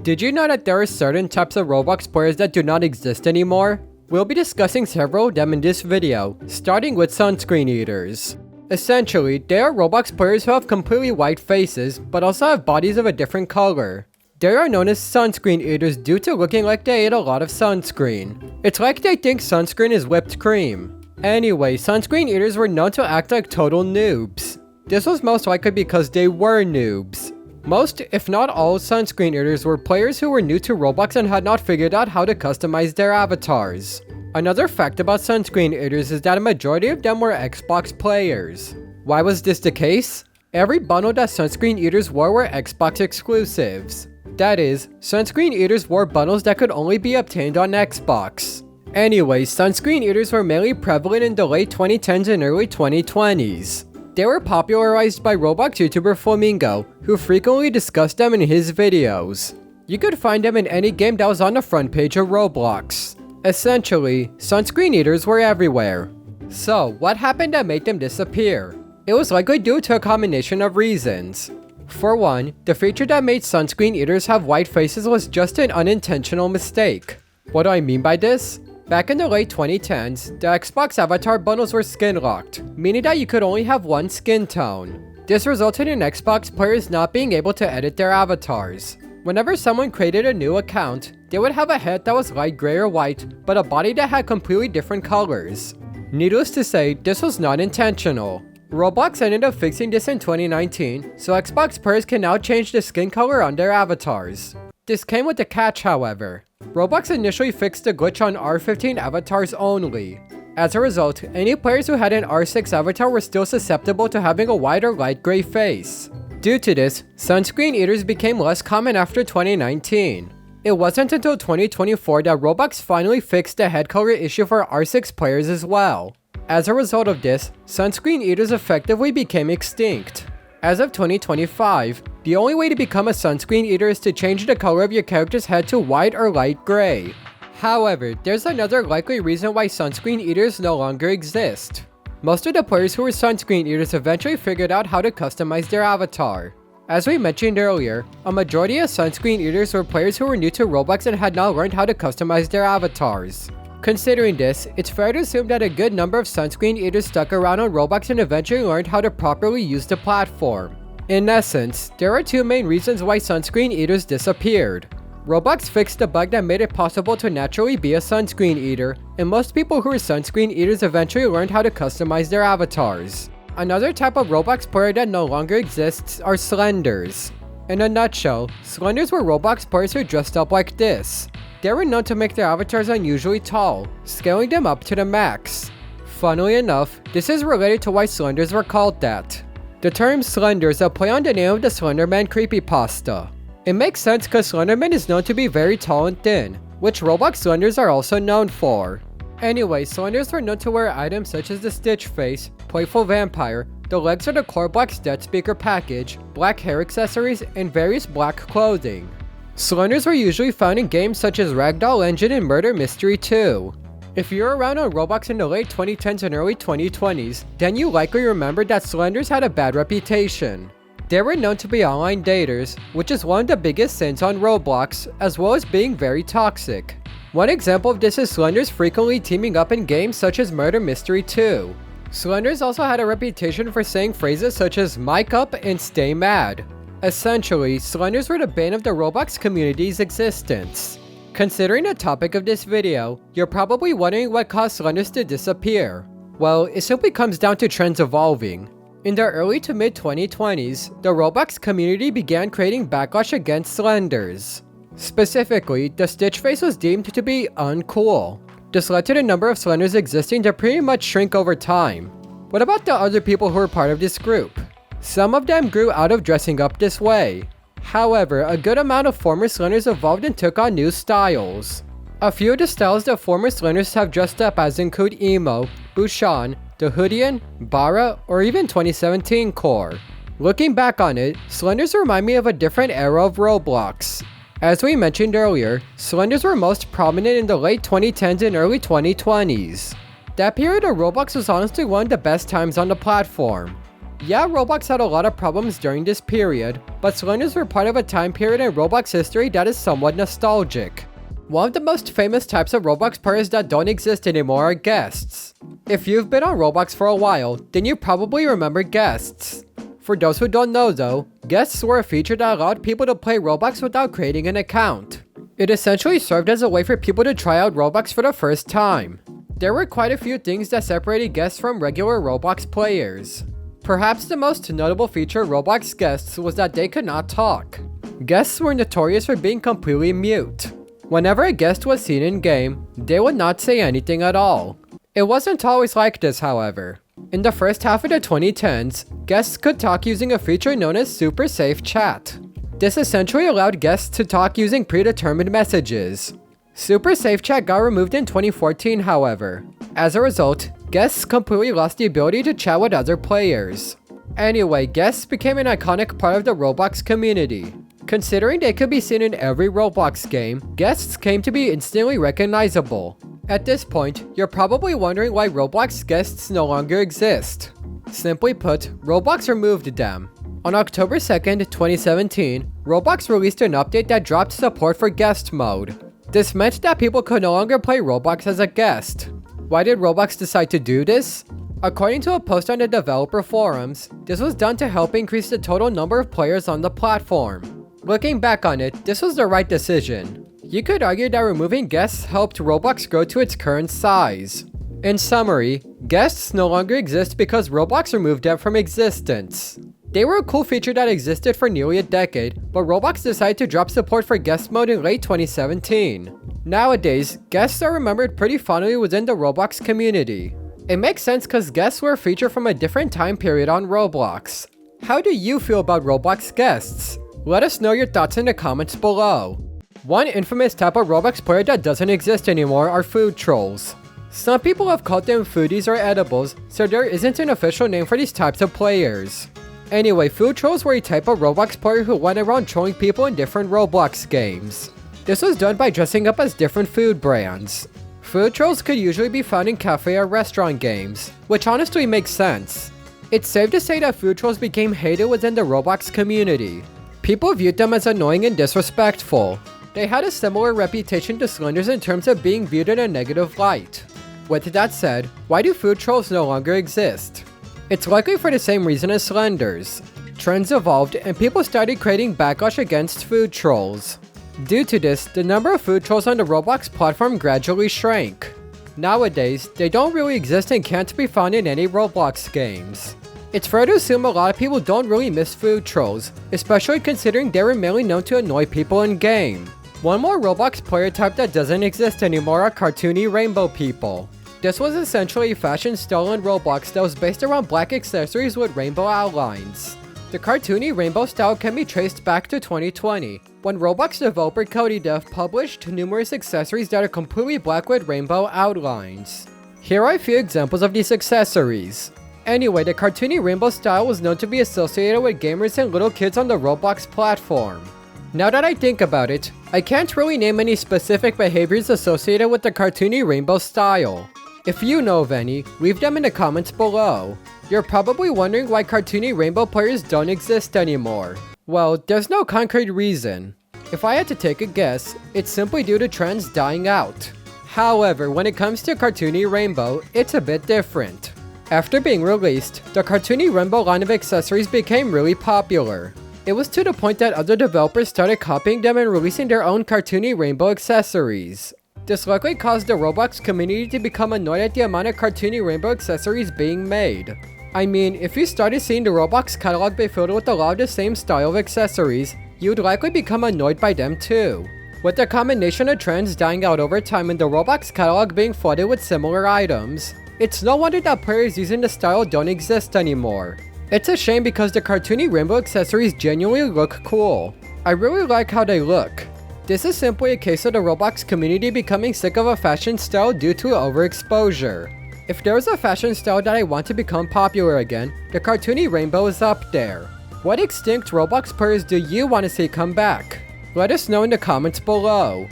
Did you know that there are certain types of Roblox players that do not exist anymore? We'll be discussing several of them in this video, starting with Sunscreen Eaters. Essentially, they are Roblox players who have completely white faces, but also have bodies of a different color. They are known as Sunscreen Eaters due to looking like they ate a lot of sunscreen. It's like they think sunscreen is whipped cream. Anyway, Sunscreen Eaters were known to act like total noobs. This was most likely because they were noobs. Most, if not all, Sunscreen Eaters were players who were new to Roblox and had not figured out how to customize their avatars. Another fact about Sunscreen Eaters is that a majority of them were Xbox players. Why was this the case? Every bundle that Sunscreen Eaters wore were Xbox exclusives. That is, Sunscreen Eaters wore bundles that could only be obtained on Xbox. Anyway, Sunscreen Eaters were mainly prevalent in the late 2010s and early 2020s. They were popularized by Roblox YouTuber Flamingo, who frequently discussed them in his videos. You could find them in any game that was on the front page of Roblox. Essentially, Sunscreen Eaters were everywhere. So, what happened that made them disappear? It was likely due to a combination of reasons. For one, the feature that made Sunscreen Eaters have white faces was just an unintentional mistake. What do I mean by this? Back in the late 2010s, the Xbox avatar bundles were skin-locked, meaning that you could only have one skin tone. This resulted in Xbox players not being able to edit their avatars. Whenever someone created a new account, they would have a head that was light gray or white, but a body that had completely different colors. Needless to say, this was not intentional. Roblox ended up fixing this in 2019, so Xbox players can now change the skin color on their avatars. This came with a catch, however. Roblox initially fixed the glitch on R15 avatars only. As a result, any players who had an R6 avatar were still susceptible to having a white or light gray face. Due to this, Sunscreen Eaters became less common after 2019. It wasn't until 2024 that Roblox finally fixed the head color issue for R6 players as well. As a result of this, Sunscreen Eaters effectively became extinct. As of 2025, the only way to become a Sunscreen Eater is to change the color of your character's head to white or light gray. However, there's another likely reason why Sunscreen Eaters no longer exist. Most of the players who were Sunscreen Eaters eventually figured out how to customize their avatar. As we mentioned earlier, a majority of Sunscreen Eaters were players who were new to Roblox and had not learned how to customize their avatars. Considering this, it's fair to assume that a good number of Sunscreen Eaters stuck around on Roblox and eventually learned how to properly use the platform. In essence, there are two main reasons why Sunscreen Eaters disappeared. Roblox fixed the bug that made it possible to naturally be a Sunscreen Eater, and most people who were Sunscreen Eaters eventually learned how to customize their avatars. Another type of Roblox player that no longer exists are Slenders. In a nutshell, Slenders were Roblox players who dressed up like this. They were known to make their avatars unusually tall, scaling them up to the max. Funnily enough, this is related to why Slenders were called that. The term Slender is a play on the name of the Slenderman creepypasta. It makes sense because Slenderman is known to be very tall and thin, which Roblox Slenders are also known for. Anyway, Slenders were known to wear items such as the Stitch Face, Playful Vampire, the legs of the Coreblack's Death Speaker package, black hair accessories, and various black clothing. Slenders were usually found in games such as Ragdoll Engine and Murder Mystery 2. If you're around on Roblox in the late 2010s and early 2020s, then you likely remember that Slenders had a bad reputation. They were known to be online daters, which is one of the biggest sins on Roblox, as well as being very toxic. One example of this is Slenders frequently teaming up in games such as Murder Mystery 2. Slenders also had a reputation for saying phrases such as "mic up" and "stay mad." Essentially, Slenders were the bane of the Roblox community's existence. Considering the topic of this video, you're probably wondering what caused Slenders to disappear. Well, it simply comes down to trends evolving. In the early to mid 2020s, the Roblox community began creating backlash against Slenders. Specifically, the Stitch Face was deemed to be uncool. This led to the number of Slenders existing to pretty much shrink over time. What about the other people who were part of this group? Some of them grew out of dressing up this way. However, a good amount of former Slenders evolved and took on new styles. A few of the styles that former Slenders have dressed up as include Emo, Bushan, The Hoodian, Bara, or even 2017 Core. Looking back on it, Slenders remind me of a different era of Roblox. As we mentioned earlier, Slenders were most prominent in the late 2010s and early 2020s. That period of Roblox was honestly one of the best times on the platform. Yeah, Roblox had a lot of problems during this period, but Slenders were part of a time period in Roblox history that is somewhat nostalgic. One of the most famous types of Roblox players that don't exist anymore are guests. If you've been on Roblox for a while, then you probably remember guests. For those who don't know though, guests were a feature that allowed people to play Roblox without creating an account. It essentially served as a way for people to try out Roblox for the first time. There were quite a few things that separated guests from regular Roblox players. Perhaps the most notable feature of Roblox guests was that they could not talk. Guests were notorious for being completely mute. Whenever a guest was seen in-game, they would not say anything at all. It wasn't always like this, however. In the first half of the 2010s, guests could talk using a feature known as Super Safe Chat. This essentially allowed guests to talk using predetermined messages. Super Safe Chat got removed in 2014, however. As a result, guests completely lost the ability to chat with other players. Anyway, guests became an iconic part of the Roblox community. Considering they could be seen in every Roblox game, guests came to be instantly recognizable. At this point, you're probably wondering why Roblox guests no longer exist. Simply put, Roblox removed them. On October 2nd, 2017, Roblox released an update that dropped support for guest mode. This meant that people could no longer play Roblox as a guest. Why did Roblox decide to do this? According to a post on the developer forums, this was done to help increase the total number of players on the platform. Looking back on it, this was the right decision. You could argue that removing guests helped Roblox grow to its current size. In summary, guests no longer exist because Roblox removed them from existence. They were a cool feature that existed for nearly a decade, but Roblox decided to drop support for guest mode in late 2017. Nowadays, guests are remembered pretty fondly within the Roblox community. It makes sense because guests were a feature from a different time period on Roblox. How do you feel about Roblox guests? Let us know your thoughts in the comments below. One infamous type of Roblox player that doesn't exist anymore are food trolls. Some people have called them foodies or edibles, so there isn't an official name for these types of players. Anyway, food trolls were a type of Roblox player who went around trolling people in different Roblox games. This was done by dressing up as different food brands. Food trolls could usually be found in cafe or restaurant games, which honestly makes sense. It's safe to say that food trolls became hated within the Roblox community. People viewed them as annoying and disrespectful. They had a similar reputation to Slenders in terms of being viewed in a negative light. With that said, why do food trolls no longer exist? It's likely for the same reason as Slenders. Trends evolved and people started creating backlash against food trolls. Due to this, the number of food trolls on the Roblox platform gradually shrank. Nowadays, they don't really exist and can't be found in any Roblox games. It's fair to assume a lot of people don't really miss food trolls, especially considering they were mainly known to annoy people in-game. One more Roblox player type that doesn't exist anymore are cartoony rainbow people. This was essentially a fashion style in Roblox that was based around black accessories with rainbow outlines. The cartoony rainbow style can be traced back to 2020, when Roblox developer CodyDev published numerous accessories that are completely black with rainbow outlines. Here are a few examples of these accessories. Anyway, the cartoony rainbow style was known to be associated with gamers and little kids on the Roblox platform. Now that I think about it, I can't really name any specific behaviors associated with the cartoony rainbow style. If you know of any, leave them in the comments below. You're probably wondering why cartoony rainbow players don't exist anymore. Well, there's no concrete reason. If I had to take a guess, it's simply due to trends dying out. However, when it comes to cartoony rainbow, it's a bit different. After being released, the cartoony rainbow line of accessories became really popular. It was to the point that other developers started copying them and releasing their own cartoony rainbow accessories. This likely caused the Roblox community to become annoyed at the amount of cartoony rainbow accessories being made. I mean, if you started seeing the Roblox catalog be filled with a lot of the same style of accessories, you'd likely become annoyed by them too. With the combination of trends dying out over time and the Roblox catalog being flooded with similar items, it's no wonder that players using the style don't exist anymore. It's a shame because the cartoony rainbow accessories genuinely look cool. I really like how they look. This is simply a case of the Roblox community becoming sick of a fashion style due to overexposure. If there's a fashion style that I want to become popular again, the cartoony rainbow is up there. What extinct Roblox players do you want to see come back? Let us know in the comments below.